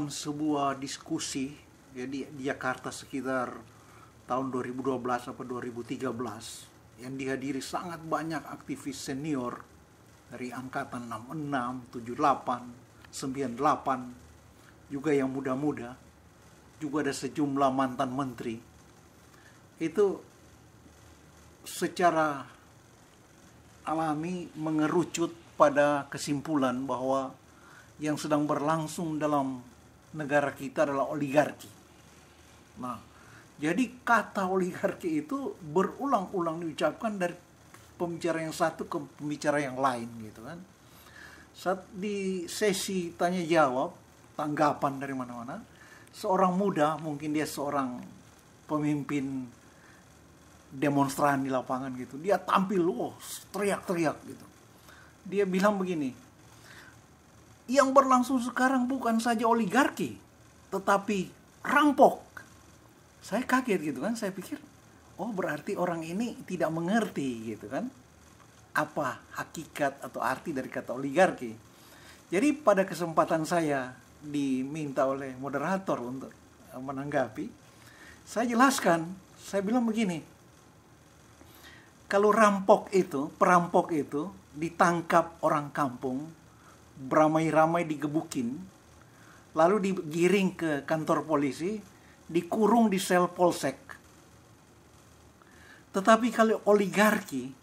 dalam sebuah diskusi jadi di Jakarta sekitar tahun 2012 atau 2013 yang dihadiri sangat banyak aktivis senior dari angkatan 66, 78, 98, juga yang muda-muda, juga ada sejumlah mantan menteri. Itu secara alami mengerucut pada kesimpulan bahwa yang sedang berlangsung dalam negara kita adalah oligarki. Nah, jadi kata oligarki itu berulang-ulang diucapkan dari pembicara yang satu ke pembicara yang lain gitu kan. Saat di sesi tanya jawab, tanggapan dari mana-mana, seorang muda, mungkin dia seorang pemimpin demonstran di lapangan gitu, dia tampil teriak-teriak gitu. Dia bilang begini, yang berlangsung sekarang bukan saja oligarki, tetapi rampok. Saya kaget gitu kan, saya pikir, oh berarti orang ini tidak mengerti gitu kan, apa hakikat atau arti dari kata oligarki. Jadi pada kesempatan saya diminta oleh moderator untuk menanggapi, saya jelaskan, saya bilang begini, kalau perampok itu ditangkap orang kampung, beramai-ramai digebukin, lalu digiring ke kantor polisi, dikurung di sel polsek. Tetapi kalau oligarki,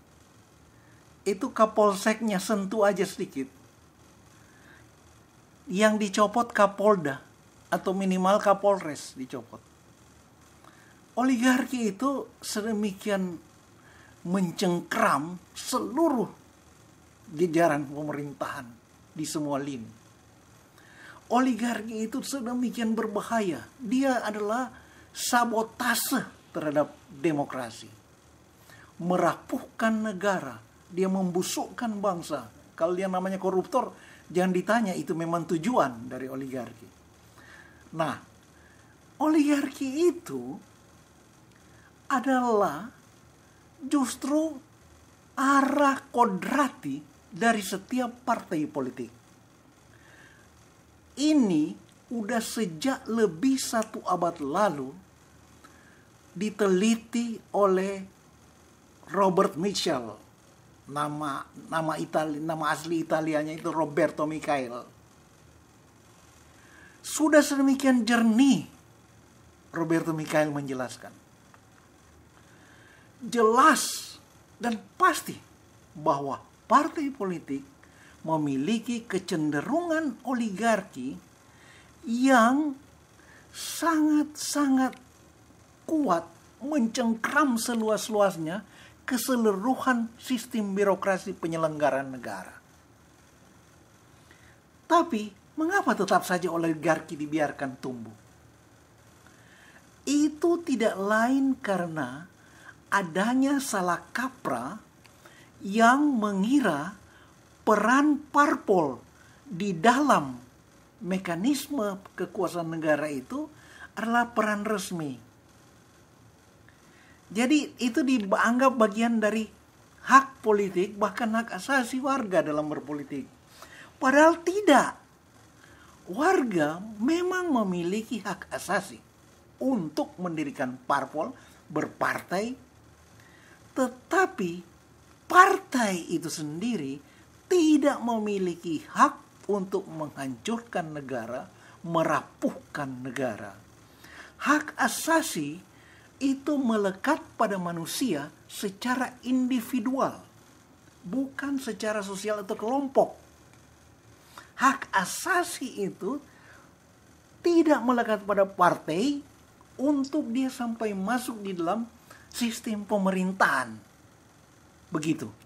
itu kapolseknya sentuh aja sedikit, yang dicopot kapolda atau minimal kapolres dicopot. Oligarki itu sedemikian mencengkram seluruh jajaran pemerintahan di semua lini. Oligarki itu sedemikian berbahaya. Dia adalah sabotase terhadap demokrasi. Merapuhkan negara. Dia membusukkan bangsa. Kalau dia namanya koruptor, jangan ditanya, itu memang tujuan dari oligarki. Nah, oligarki itu adalah justru arah kodrati dari setiap partai politik. Ini udah sejak lebih 1 abad lalu diteliti oleh Robert Mitchell. Nama asli Italianya itu Roberto Michael. Sudah sedemikian jernih Roberto Michael menjelaskan. Jelas dan pasti bahwa partai politik memiliki kecenderungan oligarki yang sangat-sangat kuat mencengkram seluas-luasnya keseluruhan sistem birokrasi penyelenggaraan negara. Tapi mengapa tetap saja oligarki dibiarkan tumbuh? Itu tidak lain karena adanya salah kaprah yang mengira peran parpol di dalam mekanisme kekuasaan negara itu adalah peran resmi. Jadi itu dianggap bagian dari hak politik, bahkan hak asasi warga dalam berpolitik. Padahal tidak. Warga memang memiliki hak asasi untuk mendirikan parpol, berpartai, tetapi partai itu sendiri tidak memiliki hak untuk menghancurkan negara, merapuhkan negara. Hak asasi itu melekat pada manusia secara individual, bukan secara sosial atau kelompok. Hak asasi itu tidak melekat pada partai untuk dia sampai masuk di dalam sistem pemerintahan. Begitu.